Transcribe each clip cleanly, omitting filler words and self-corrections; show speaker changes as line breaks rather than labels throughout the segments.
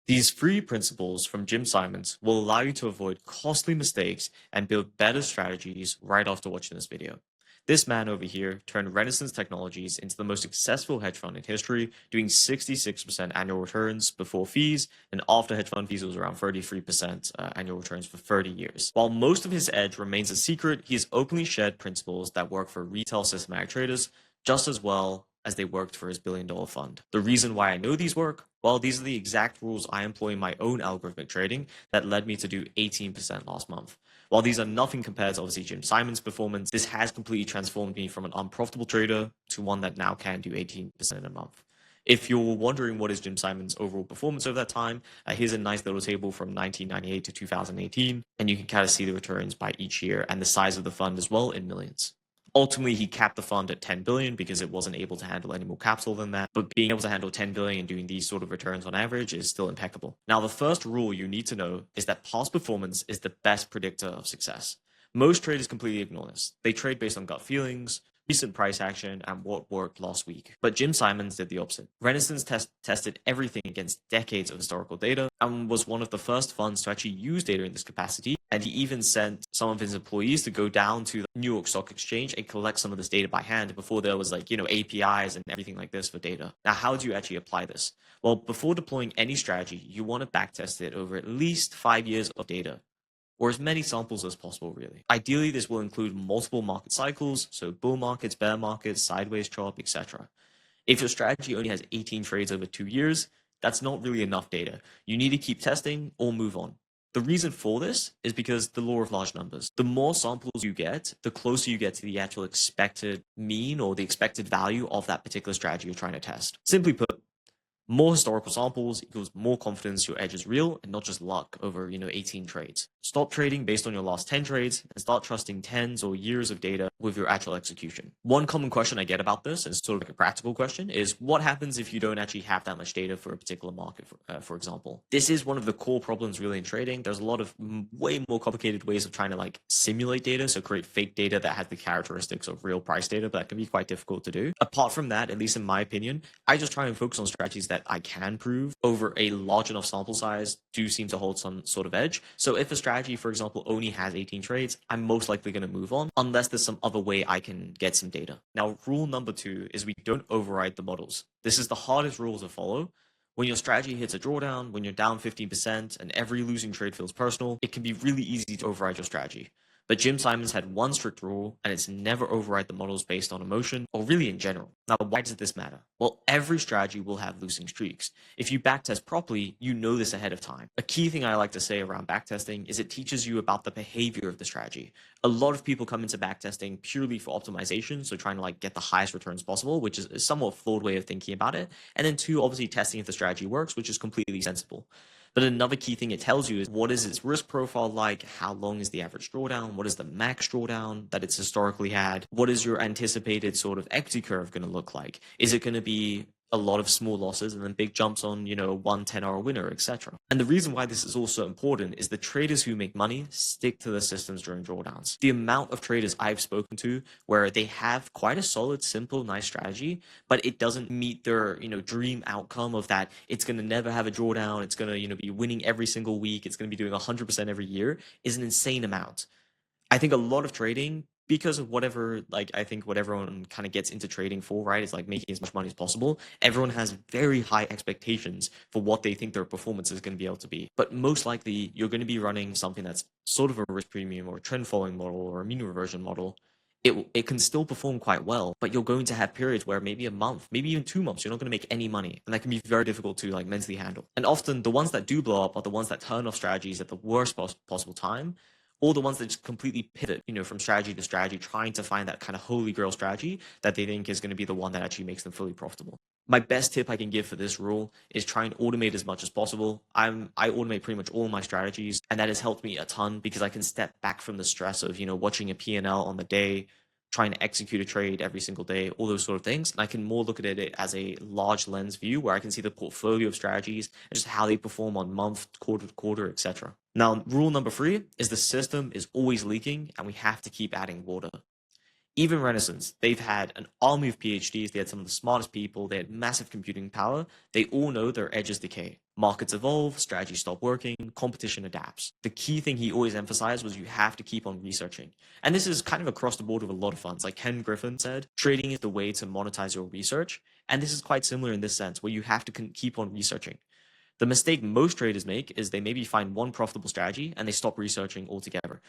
These three principles from Jim Simons will allow you to avoid costly mistakes and build better strategies right after watching this video. This man over here turned Renaissance Technologies into the most successful hedge fund in history, doing 66% annual returns before fees, and after hedge fund fees it was around 33% annual returns for 30 years. While most of his edge remains a secret, he has openly shared principles that work for retail systematic traders just as well as they worked for his billion-dollar fund. The reason why I know these work? Well, these are the exact rules I employ in my own algorithmic trading that led me to do 18% last month. While these are nothing compared to obviously Jim Simons' performance, this has completely transformed me from an unprofitable trader to one that now can do 18% in a month. If you're wondering what is Jim Simons' overall performance over that time, here's a nice little table from 1998 to 2018, and you can kind of see the returns by each year and the size of the fund as well in millions. Ultimately, he capped the fund at 10 billion because it wasn't able to handle any more capital than that. But being able to handle 10 billion and doing these sort of returns on average is still impeccable. Now, the first rule you need to know is that past performance is the best predictor of success. Most traders completely ignore this. They trade based on gut feelings, recent price action, and what worked last week. But Jim Simons did the opposite. Renaissance tested everything against decades of historical data and was one of the first funds to actually use data in this capacity. And he even sent some of his employees to go down to the New York Stock Exchange and collect some of this data by hand before there was APIs and everything like this for data. Now, how do you actually apply this? Well, before deploying any strategy, you want to backtest it over at least 5 years of data, or as many samples as possible, really. Ideally, this will include multiple market cycles, so bull markets, bear markets, sideways chop, etc. If your strategy only has 18 trades over 2 years, that's not really enough data. You need to keep testing or move on. The reason for this is because the law of large numbers. The more samples you get, the closer you get to the actual expected mean or the expected value of that particular strategy you're trying to test. Simply put, more historical samples equals more confidence your edge is real and not just luck over, 18 trades. Stop trading based on your last 10 trades and start trusting tens or years of data with your actual execution. One common question I get about this, and sort of like a practical question, is what happens if you don't actually have that much data for a particular market, for example? This is one of the core problems really in trading. There's a lot of way more complicated ways of trying to simulate data, so create fake data that has the characteristics of real price data, but that can be quite difficult to do. Apart from that, at least in my opinion, I just try and focus on strategies that I can prove over a large enough sample size do seem to hold some sort of edge. So if a strategy, for example, only has 18 trades, I'm most likely going to move on unless there's some other way I can get some data. Now, rule number 2 is we don't override the models. This is the hardest rule to follow. When your strategy hits a drawdown, when you're down 15% and every losing trade feels personal, it can be really easy to override your strategy. But Jim Simons had one strict rule, and it's never override the models based on emotion, or really in general. Now, why does this matter? Well, every strategy will have losing streaks. If you backtest properly, you know this ahead of time. A key thing I like to say around backtesting is it teaches you about the behavior of the strategy. A lot of people come into backtesting purely for optimization, so trying to get the highest returns possible, which is a somewhat flawed way of thinking about it. And then 2, obviously testing if the strategy works, which is completely sensible. But another key thing it tells you is what is its risk profile like? How long is the average drawdown? What is the max drawdown that it's historically had? What is your anticipated sort of equity curve going to look like? Is it going to be a lot of small losses and then big jumps on, 1 10-hour winner, etc. And the reason why this is also important is the traders who make money stick to the systems during drawdowns. The amount of traders I've spoken to where they have quite a solid, simple, nice strategy, but it doesn't meet their, dream outcome of that it's going to never have a drawdown, it's going to, be winning every single week, it's going to be doing 100% every year, is an insane amount. I think a lot of trading, because of whatever, I think what everyone kind of gets into trading for, right, is making as much money as possible. Everyone has very high expectations for what they think their performance is going to be able to be. But most likely, you're going to be running something that's sort of a risk premium or a trend following model or a mean reversion model. It can still perform quite well, but you're going to have periods where maybe a month, maybe even 2 months, you're not going to make any money. And that can be very difficult to mentally handle. And often the ones that do blow up are the ones that turn off strategies at the worst possible time, or the ones that just completely pivot, from strategy to strategy, trying to find that kind of holy grail strategy that they think is going to be the one that actually makes them fully profitable. My best tip I can give for this rule is try and automate as much as possible. I automate pretty much all my strategies, and that has helped me a ton because I can step back from the stress of, watching a P&L on the day, trying to execute a trade every single day, all those sort of things. And I can more look at it as a large lens view where I can see the portfolio of strategies and just how they perform on month, quarter to quarter, etc. Now, rule number 3 is the system is always leaking and we have to keep adding water. Even Renaissance, they've had an army of PhDs, they had some of the smartest people, they had massive computing power, they all know their edges decay. Markets evolve, strategies stop working, competition adapts. The key thing he always emphasized was you have to keep on researching. And this is kind of across the board with a lot of funds. Like Ken Griffin said, trading is the way to monetize your research. And this is quite similar in this sense, where you have to keep on researching. The mistake most traders make is they maybe find one profitable strategy and they stop researching altogether.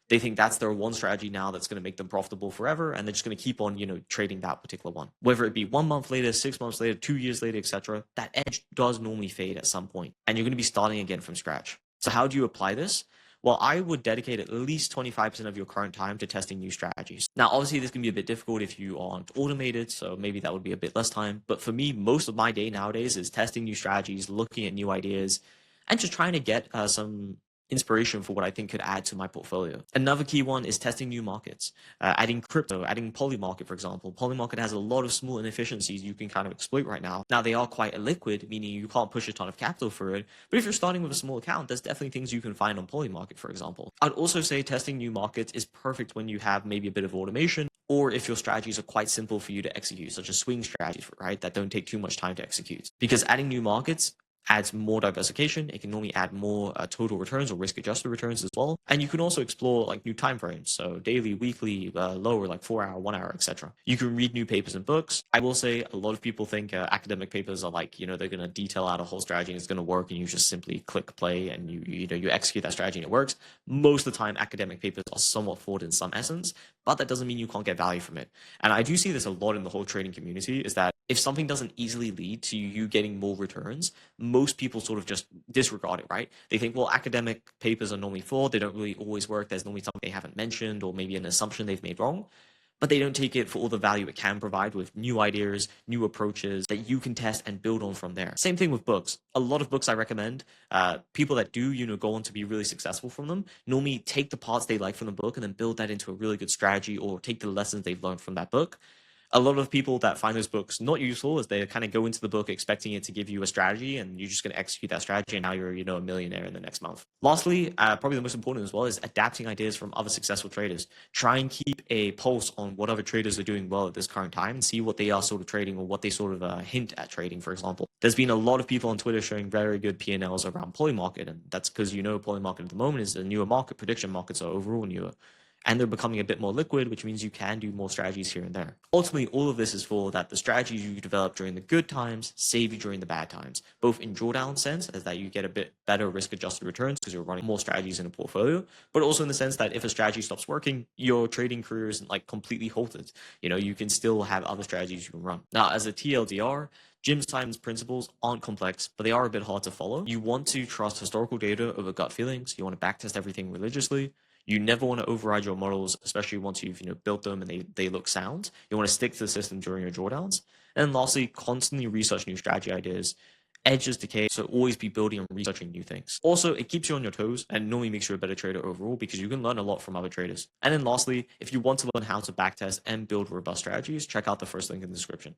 They think that's their one strategy now that's going to make them profitable forever, and they're just going to keep on, trading that particular one. Whether it be 1 month later, 6 months later, 2 years later, etc., that edge does normally fade at some point, and you're going to be starting again from scratch. So how do you apply this? Well, I would dedicate at least 25% of your current time to testing new strategies. Now, obviously, this can be a bit difficult if you aren't automated, so maybe that would be a bit less time. But for me, most of my day nowadays is testing new strategies, looking at new ideas, and just trying to get some inspiration for what I think could add to my portfolio. Another key one is testing new markets, adding crypto, adding Polymarket, for example. Polymarket has a lot of small inefficiencies you can kind of exploit right now. Now, they are quite illiquid, meaning you can't push a ton of capital for it. But if you're starting with a small account, there's definitely things you can find on Polymarket, for example. I'd also say testing new markets is perfect when you have maybe a bit of automation, or if your strategies are quite simple for you to execute, such as swing strategies, right, that don't take too much time to execute. Because adding new markets adds more diversification. It can normally add more total returns or risk-adjusted returns as well. And you can also explore like new time frames, so daily, weekly, lower, like 4 hour, 1 hour, etc. You can read new papers and books. I will say a lot of people think academic papers are like, they're going to detail out a whole strategy and it's going to work, and you just simply click play and you execute that strategy and it works. Most of the time, academic papers are somewhat flawed in some essence, but that doesn't mean you can't get value from it. And I do see this a lot in the whole trading community, is that if something doesn't easily lead to you getting more returns, most people sort of just disregard it, right? They think, well, academic papers are normally flawed. They don't really always work. There's normally something they haven't mentioned or maybe an assumption they've made wrong. But they don't take it for all the value it can provide with new ideas, new approaches that you can test and build on from there. Same thing with books. A lot of books I recommend, people that do, go on to be really successful from them, normally take the parts they like from the book and then build that into a really good strategy, or take the lessons they've learned from that book. A lot of people that find those books not useful is they kind of go into the book expecting it to give you a strategy, and you're just going to execute that strategy, and now you're, a millionaire in the next month. Lastly, probably the most important as well, is adapting ideas from other successful traders. Try and keep a pulse on what other traders are doing well at this current time, and see what they are sort of trading, or what they sort of hint at trading, for example. There's been a lot of people on Twitter showing very good P&Ls around Polymarket, and that's because, Polymarket at the moment is a newer market. Prediction markets are overall newer, and they're becoming a bit more liquid, which means you can do more strategies here and there. Ultimately, all of this is for that the strategies you develop during the good times save you during the bad times, both in drawdown sense, as that you get a bit better risk-adjusted returns because you're running more strategies in a portfolio, but also in the sense that if a strategy stops working, your trading career isn't like completely halted. You can still have other strategies you can run. Now, as a TLDR, Jim Simon's principles aren't complex, but they are a bit hard to follow. You want to trust historical data over gut feelings. You want to backtest everything religiously. You never want to override your models, especially once you've built them and they look sound. You want to stick to the system during your drawdowns. And lastly, constantly research new strategy ideas. Edges decay, so always be building and researching new things. Also, it keeps you on your toes and normally makes you a better trader overall, because you can learn a lot from other traders. And then lastly, if you want to learn how to backtest and build robust strategies, check out the first link in the description.